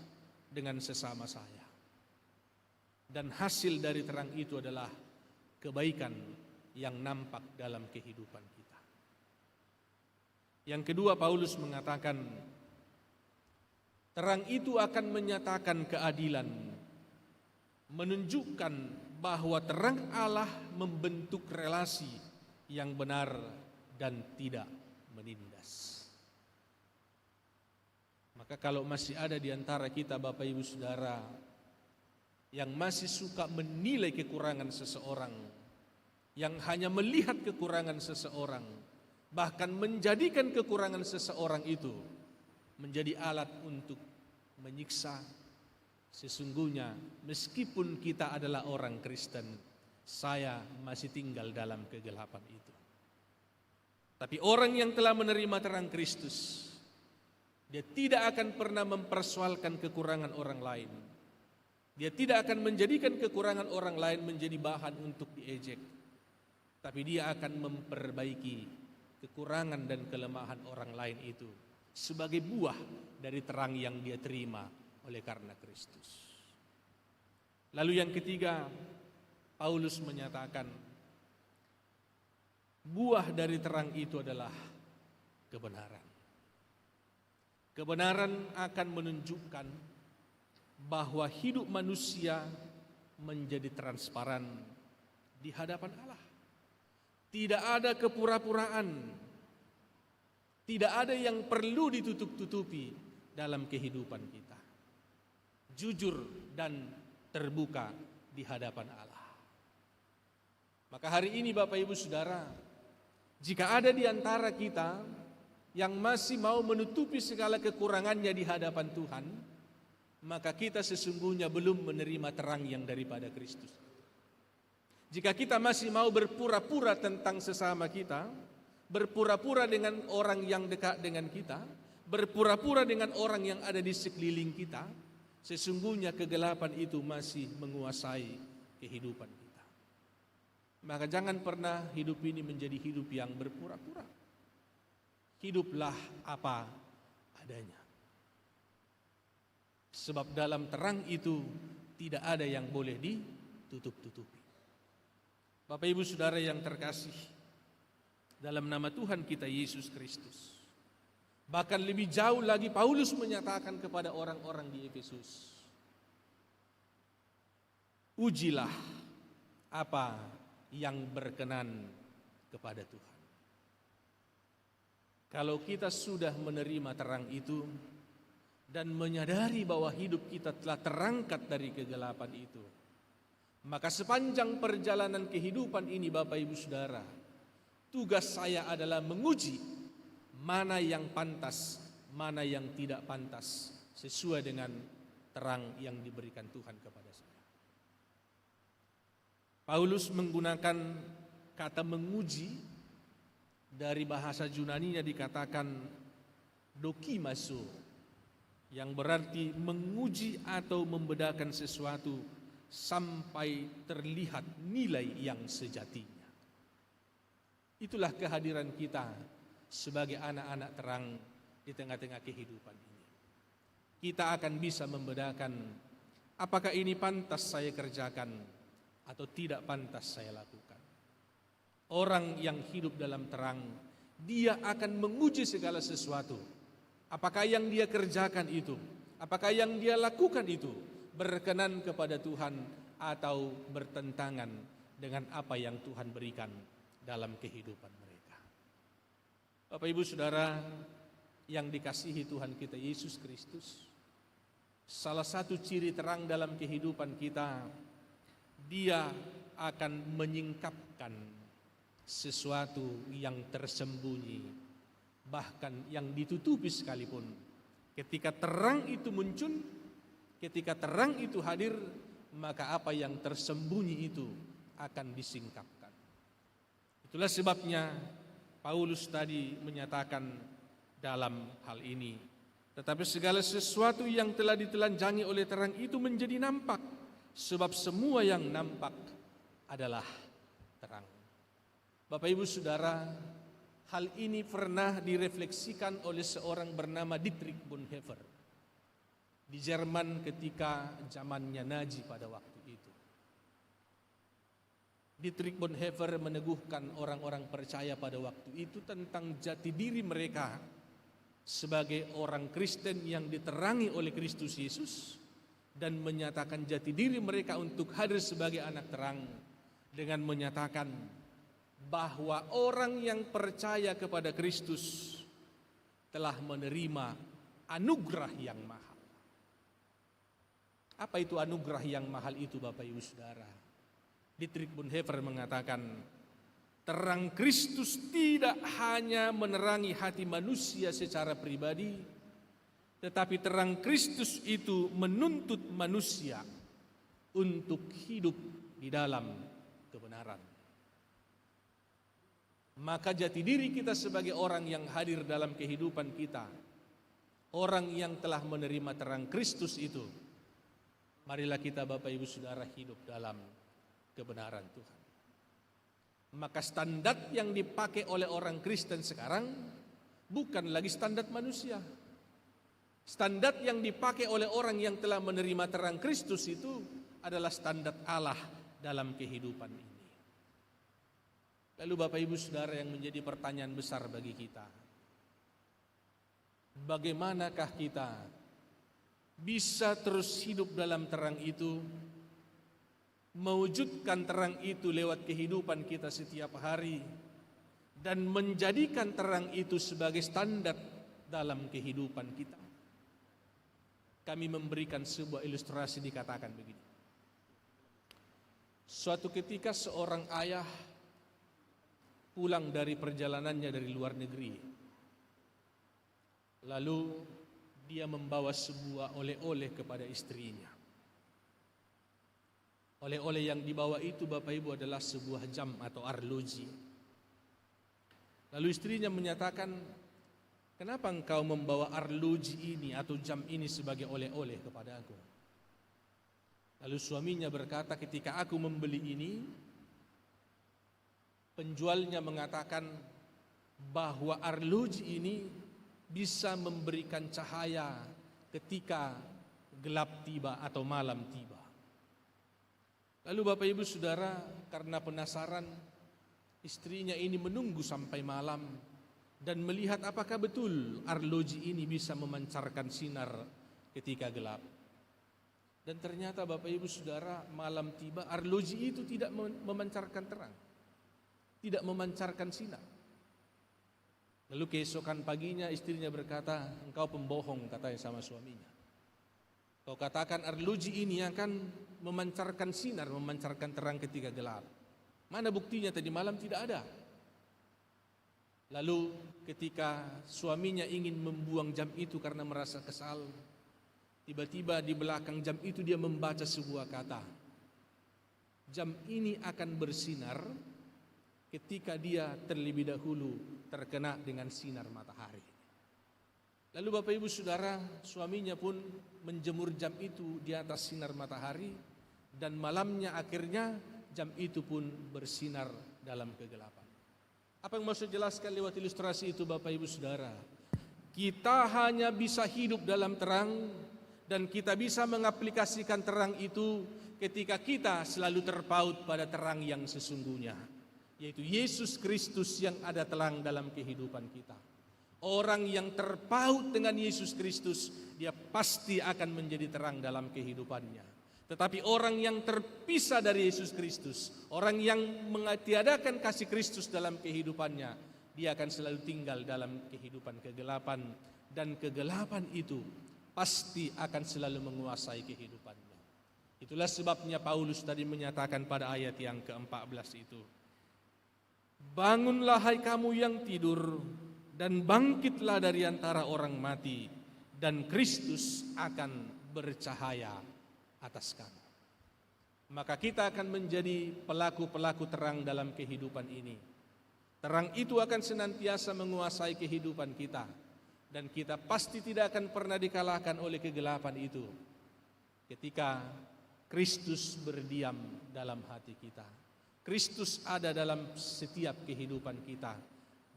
dengan sesama saya. Dan hasil dari terang itu adalah kebaikan yang nampak dalam kehidupan kita. Yang kedua, Paulus mengatakan terang itu akan menyatakan keadilan, menunjukkan bahwa terang Allah membentuk relasi yang benar dan tidak menindas. Maka kalau masih ada di antara kita Bapak Ibu Saudara yang masih suka menilai kekurangan seseorang, yang hanya melihat kekurangan seseorang, bahkan menjadikan kekurangan seseorang itu menjadi alat untuk menyiksa, sesungguhnya meskipun kita adalah orang Kristen, saya masih tinggal dalam kegelapan itu. Tapi orang yang telah menerima terang Kristus, dia tidak akan pernah mempersoalkan kekurangan orang lain. Dia tidak akan menjadikan kekurangan orang lain menjadi bahan untuk diejek. Tapi dia akan memperbaiki kekurangan dan kelemahan orang lain itu sebagai buah dari terang yang dia terima oleh karena Kristus. Lalu yang ketiga, Paulus menyatakan buah dari terang itu adalah kebenaran. Kebenaran akan menunjukkan bahwa hidup manusia menjadi transparan di hadapan Allah. Tidak ada kepura-puraan, tidak ada yang perlu ditutup-tutupi dalam kehidupan kita. Jujur dan terbuka di hadapan Allah. Maka hari ini Bapak Ibu Saudara, jika ada di antara kita yang masih mau menutupi segala kekurangannya di hadapan Tuhan, maka kita sesungguhnya belum menerima terang yang daripada Kristus. Jika kita masih mau berpura-pura tentang sesama kita, berpura-pura dengan orang yang dekat dengan kita, berpura-pura dengan orang yang ada di sekeliling kita, sesungguhnya kegelapan itu masih menguasai kehidupan kita. Maka jangan pernah hidup ini menjadi hidup yang berpura-pura. Hiduplah apa adanya. Sebab dalam terang itu tidak ada yang boleh ditutup-tutupi. Bapak Ibu Saudara yang terkasih, dalam nama Tuhan kita Yesus Kristus, bahkan lebih jauh lagi Paulus menyatakan kepada orang-orang di Efesus, ujilah apa yang berkenan kepada Tuhan. Kalau kita sudah menerima terang itu dan menyadari bahwa hidup kita telah terangkat dari kegelapan itu, maka sepanjang perjalanan kehidupan ini Bapak Ibu Saudara, tugas saya adalah menguji mana yang pantas, mana yang tidak pantas sesuai dengan terang yang diberikan Tuhan kepada saya. Paulus menggunakan kata menguji, dari bahasa Yunaninya dikatakan dokimaso, yang berarti menguji atau membedakan sesuatu sampai terlihat nilai yang sejatinya. Itulah kehadiran kita sebagai anak-anak terang di tengah-tengah kehidupan ini. Kita akan bisa membedakan apakah ini pantas saya kerjakan atau tidak pantas saya lakukan. Orang yang hidup dalam terang Dia akan menguji segala sesuatu. Apakah yang dia kerjakan itu, apakah yang dia lakukan itu berkenan kepada Tuhan atau bertentangan dengan apa yang Tuhan berikan dalam kehidupan mereka. Bapak Ibu Saudara yang dikasihi Tuhan kita Yesus Kristus, salah satu ciri terang dalam kehidupan kita, Dia akan menyingkapkan sesuatu yang tersembunyi, bahkan yang ditutupi sekalipun. Ketika terang itu muncul, ketika terang itu hadir, maka apa yang tersembunyi itu akan disingkapkan. Itulah sebabnya Paulus tadi menyatakan dalam hal ini, tetapi segala sesuatu yang telah ditelanjangi oleh terang itu menjadi nampak, sebab semua yang nampak adalah terang. Bapak Ibu Saudara, hal ini pernah direfleksikan oleh seorang bernama Dietrich Bonhoeffer di Jerman ketika zamannya Nazi pada waktu itu. Dietrich Bonhoeffer meneguhkan orang-orang percaya pada waktu itu tentang jati diri mereka sebagai orang Kristen yang diterangi oleh Kristus Yesus, dan menyatakan jati diri mereka untuk hadir sebagai anak terang dengan menyatakan bahwa orang yang percaya kepada Kristus telah menerima anugerah yang mahal. Apa itu anugerah yang mahal itu, Bapak Ibu Saudara? Dietrich Bonhoeffer mengatakan, terang Kristus tidak hanya menerangi hati manusia secara pribadi, tetapi terang Kristus itu menuntut manusia untuk hidup di dalam kebenaran. Maka jati diri kita sebagai orang yang hadir dalam kehidupan kita, orang yang telah menerima terang Kristus itu, marilah kita Bapak Ibu Saudara hidup dalam kebenaran Tuhan. Maka standar yang dipakai oleh orang Kristen sekarang bukan lagi standar manusia. Standar yang dipakai oleh orang yang telah menerima terang Kristus itu adalah standar Allah dalam kehidupan ini. Lalu Bapak Ibu Saudara, yang menjadi pertanyaan besar bagi kita, bagaimanakah kita bisa terus hidup dalam terang itu, mewujudkan terang itu lewat kehidupan kita setiap hari, dan menjadikan terang itu sebagai standar dalam kehidupan kita? Kami memberikan sebuah ilustrasi, dikatakan begini. Suatu ketika seorang ayah pulang dari perjalanannya dari luar negeri. Lalu dia membawa sebuah oleh-oleh kepada istrinya. Oleh-oleh yang dibawa itu, Bapak Ibu, adalah sebuah jam atau arloji. Lalu istrinya menyatakan, kenapa engkau membawa arloji ini atau jam ini sebagai oleh-oleh kepada aku? Lalu suaminya berkata, ketika aku membeli ini, penjualnya mengatakan bahwa arloji ini bisa memberikan cahaya ketika gelap tiba atau malam tiba. Lalu Bapak Ibu Saudara, karena penasaran, istrinya ini menunggu sampai malam dan melihat apakah betul arloji ini bisa memancarkan sinar ketika gelap. Dan ternyata Bapak Ibu Saudara, malam tiba arloji itu tidak memancarkan terang, tidak memancarkan sinar. Lalu keesokan paginya istrinya berkata, engkau pembohong, katanya sama suaminya. Kau katakan arloji ini akan memancarkan sinar, memancarkan terang ketika gelap. Mana buktinya? Tadi malam tidak ada. Lalu ketika suaminya ingin membuang jam itu karena merasa kesal, tiba-tiba di belakang jam itu dia membaca sebuah kata. Jam ini akan bersinar ketika dia terlebih dahulu terkena dengan sinar matahari. Lalu Bapak Ibu Saudara, suaminya pun menjemur jam itu di atas sinar matahari, dan malamnya akhirnya jam itu pun bersinar dalam kegelapan. Apa yang maksud jelaskan lewat ilustrasi itu, Bapak Ibu Saudara? Kita hanya bisa hidup dalam terang, dan kita bisa mengaplikasikan terang itu ketika kita selalu terpaut pada terang yang sesungguhnya. yaitu Yesus Kristus yang ada terang dalam kehidupan kita. Orang yang terpaut dengan Yesus Kristus, dia pasti akan menjadi terang dalam kehidupannya. Tetapi orang yang terpisah dari Yesus Kristus, orang yang mengtiadakan kasih Kristus dalam kehidupannya, dia akan selalu tinggal dalam kehidupan kegelapan, dan kegelapan itu pasti akan selalu menguasai kehidupannya. Itulah sebabnya Paulus tadi menyatakan pada ayat yang ke-14 itu, bangunlah hai kamu yang tidur, dan bangkitlah dari antara orang mati, dan Kristus akan bercahaya atas kamu. Maka kita akan menjadi pelaku-pelaku terang dalam kehidupan ini. Terang itu akan senantiasa menguasai kehidupan kita, dan kita pasti tidak akan pernah dikalahkan oleh kegelapan itu ketika Kristus berdiam dalam hati kita. Kristus ada dalam setiap kehidupan kita,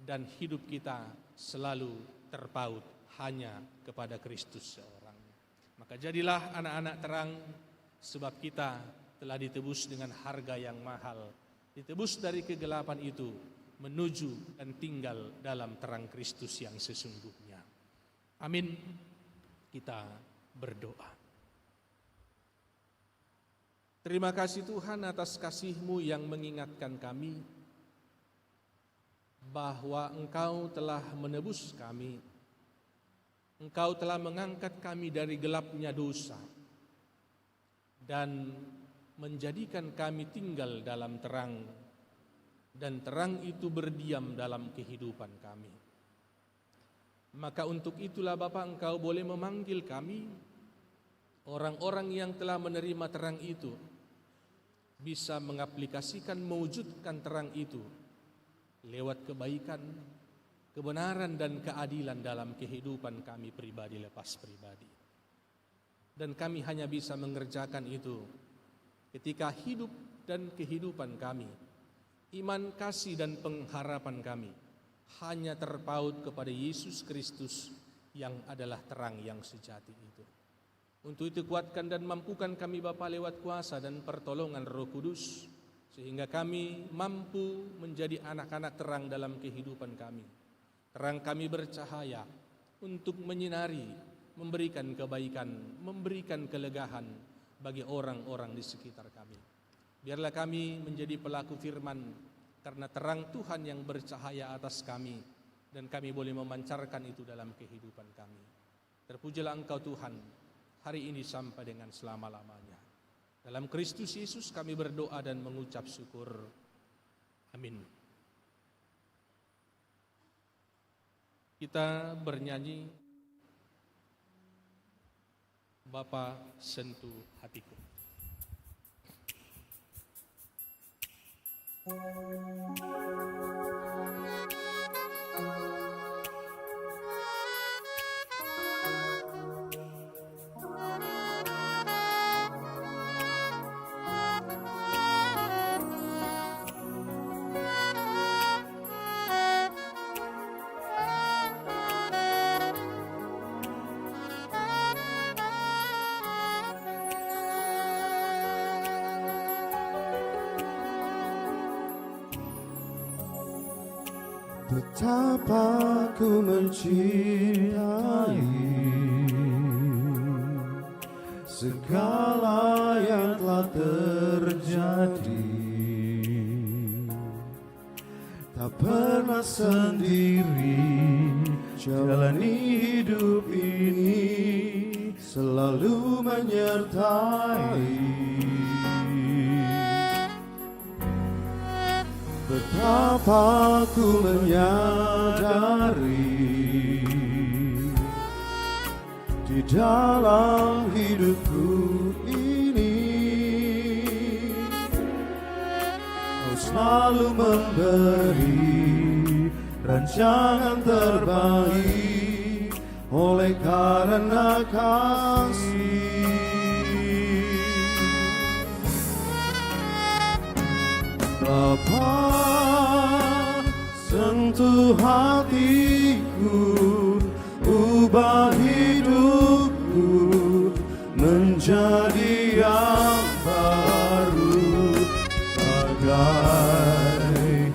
dan hidup kita selalu terpaut hanya kepada Kristus seorang. Maka jadilah anak-anak terang, sebab kita telah ditebus dengan harga yang mahal, ditebus dari kegelapan itu menuju dan tinggal dalam terang Kristus yang sesungguhnya. Amin. Kita berdoa. Terima kasih Tuhan atas kasih-Mu yang mengingatkan kami bahwa Engkau telah menebus kami. Engkau telah mengangkat kami dari gelapnya dosa dan menjadikan kami tinggal dalam terang, dan terang itu berdiam dalam kehidupan kami. Maka untuk itulah Bapa, Engkau boleh memanggil kami, orang-orang yang telah menerima terang itu, bisa mengaplikasikan, mewujudkan terang itu lewat kebaikan, kebenaran dan keadilan dalam kehidupan kami pribadi lepas pribadi. Dan kami hanya bisa mengerjakan itu ketika hidup dan kehidupan kami, iman, kasih dan pengharapan kami hanya terpaut kepada Yesus Kristus yang adalah terang yang sejati itu. Untuk itu kuatkan dan mampukan kami Bapa lewat kuasa dan pertolongan Roh Kudus, sehingga kami mampu menjadi anak-anak terang dalam kehidupan kami. Terang kami bercahaya untuk menyinari, memberikan kebaikan, memberikan kelegahan bagi orang-orang di sekitar kami. Biarlah kami menjadi pelaku firman, karena terang Tuhan yang bercahaya atas kami, dan kami boleh memancarkan itu dalam kehidupan kami. Terpujilah Engkau Tuhan, hari ini sampai dengan selama-lamanya. Dalam Kristus Yesus kami berdoa dan mengucap syukur. Amin. Kita bernyanyi, Bapa sentuh hatiku. Betapa ku mencintai segala yang telah terjadi. Tak pernah sendiri jalani hidup ini, selalu menyertai. Betapa ku menyadari di dalam hidupku ini, Kau selalu memberi rancangan terbaik oleh karena kasih. Bapa, sentuh hatiku, ubah hidupku menjadi yang baru, bagai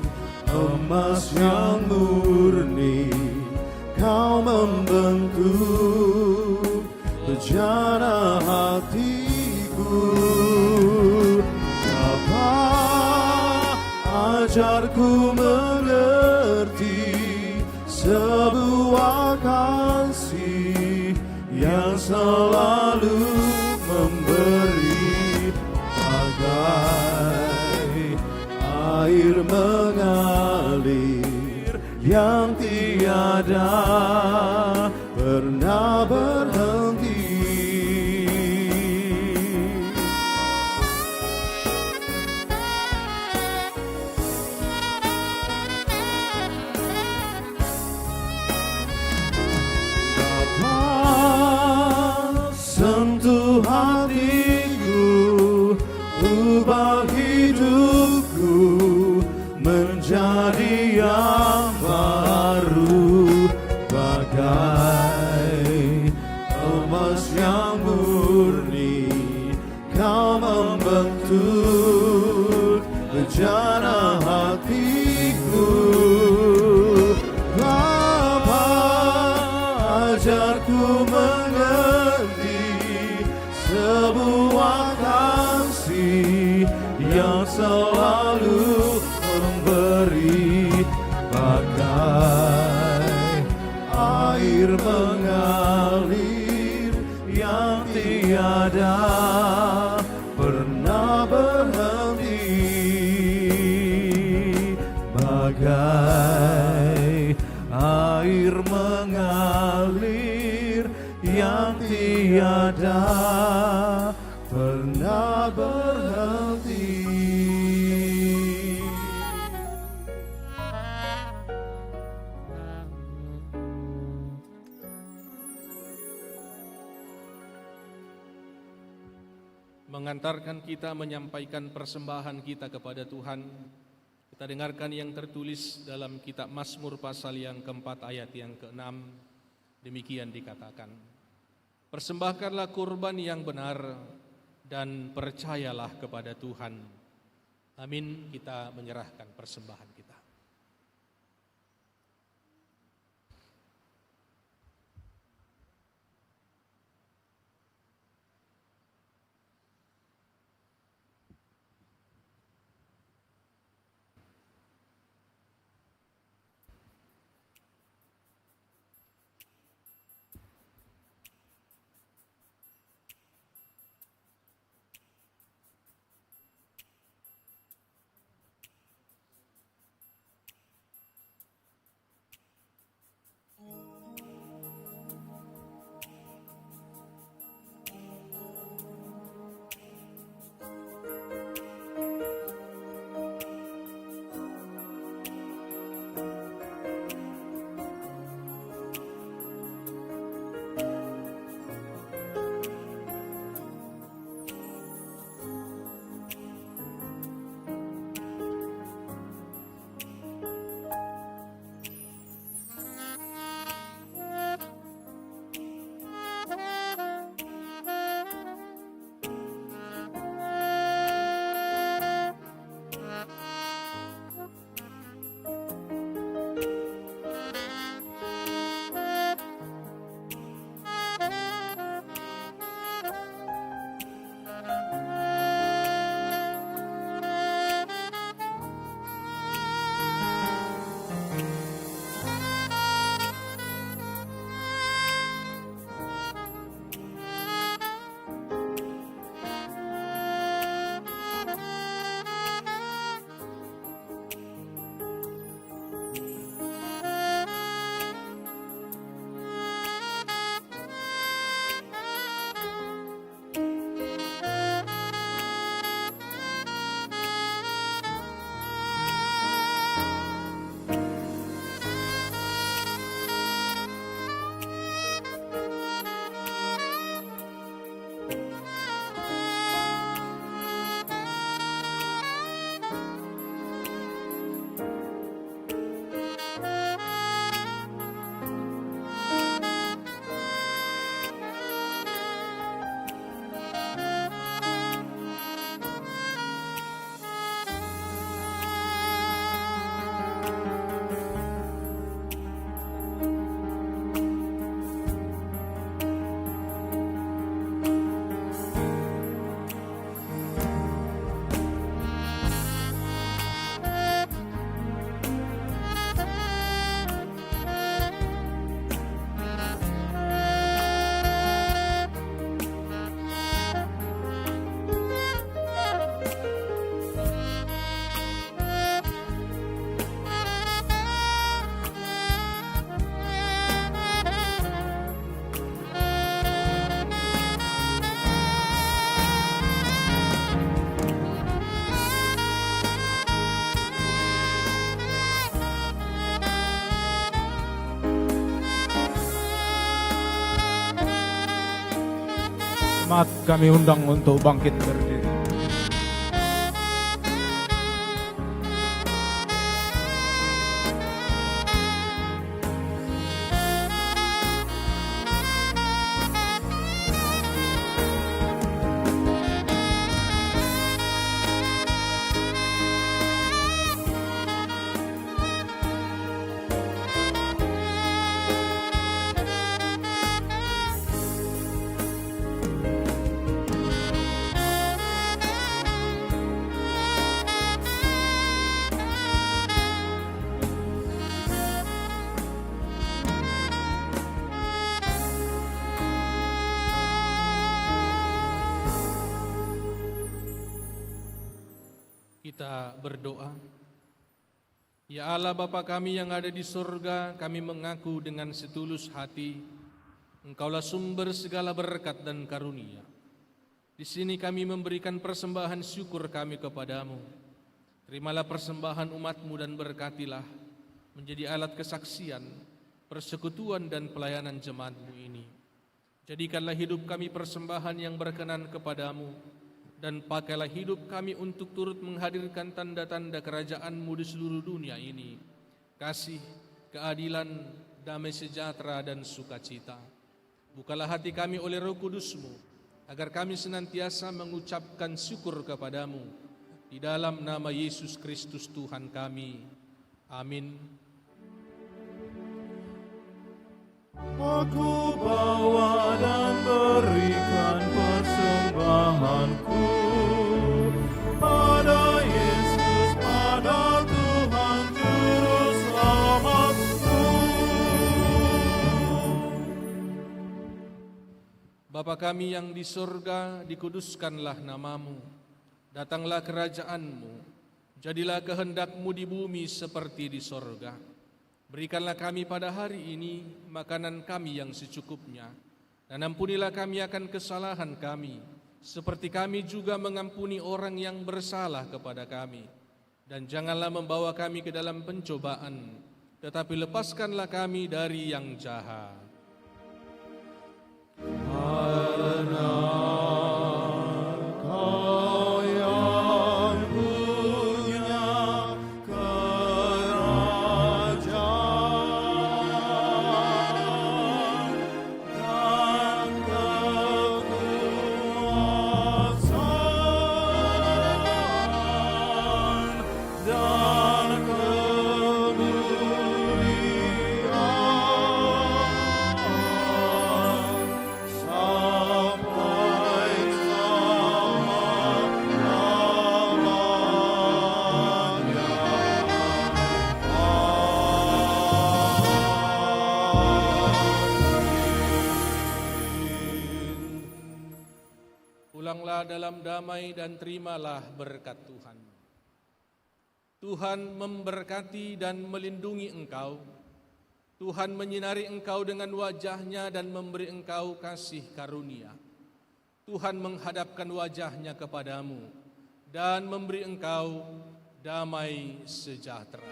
bejana hatiku. Bapa, ajarku mengerti sebuah kasih yang selalu memberi, bagai air mengalir yang tiada pernah berhenti. Sentuh hatiku, ubah hidupku menjadi yang baru, bagai emas yang murni. Kau membentuk bejana hatiku. Bapa, ajarku mengerti sebuah kasih yang selalu memberi, bagai air mengalir yang tiada pernah berhenti, bagai air mengalir yang tiada pernah berhenti. Mengantarkan kita menyampaikan persembahan kita kepada Tuhan, kita dengarkan yang tertulis dalam kitab Mazmur pasal yang keempat ayat yang ke-6. Demikian dikatakan, persembahkanlah kurban yang benar dan percayalah kepada Tuhan. Amin. Kita menyerahkan persembahan kita. Jemaat kami undang untuk bangkit berdiri. Kita berdoa. Ya Allah Bapa kami yang ada di surga, kami mengaku dengan setulus hati, Engkaulah sumber segala berkat dan karunia. Di sini kami memberikan persembahan syukur kami kepadamu. Terimalah persembahan umat-Mu dan berkatilah menjadi alat kesaksian, persekutuan dan pelayanan jemaat-Mu ini. Jadikanlah hidup kami persembahan yang berkenan kepadamu, dan pakailah hidup kami untuk turut menghadirkan tanda-tanda kerajaan-Mu di seluruh dunia ini. Kasih, keadilan, damai sejahtera dan sukacita. Bukalah hati kami oleh Roh Kudus-Mu, agar kami senantiasa mengucapkan syukur kepadamu. Di dalam nama Yesus Kristus Tuhan kami. Amin. Aku bawa dan berikan persembahanku pada Yesus, pada Tuhan Juru Selamatku. Bapa kami yang di surga, dikuduskanlah namamu. Datanglah kerajaan-Mu. Jadilah kehendak-Mu di bumi seperti di surga. Berikanlah kami pada hari ini makanan kami yang secukupnya, dan ampunilah kami akan kesalahan kami, seperti kami juga mengampuni orang yang bersalah kepada kami. Dan janganlah membawa kami ke dalam pencobaan, tetapi lepaskanlah kami dari yang jahat. Pulanglah dalam damai dan terimalah berkat Tuhan. Tuhan memberkati dan melindungi engkau. Tuhan menyinari engkau dengan wajah-Nya dan memberi engkau kasih karunia. Tuhan menghadapkan wajah-Nya kepadamu dan memberi engkau damai sejahtera.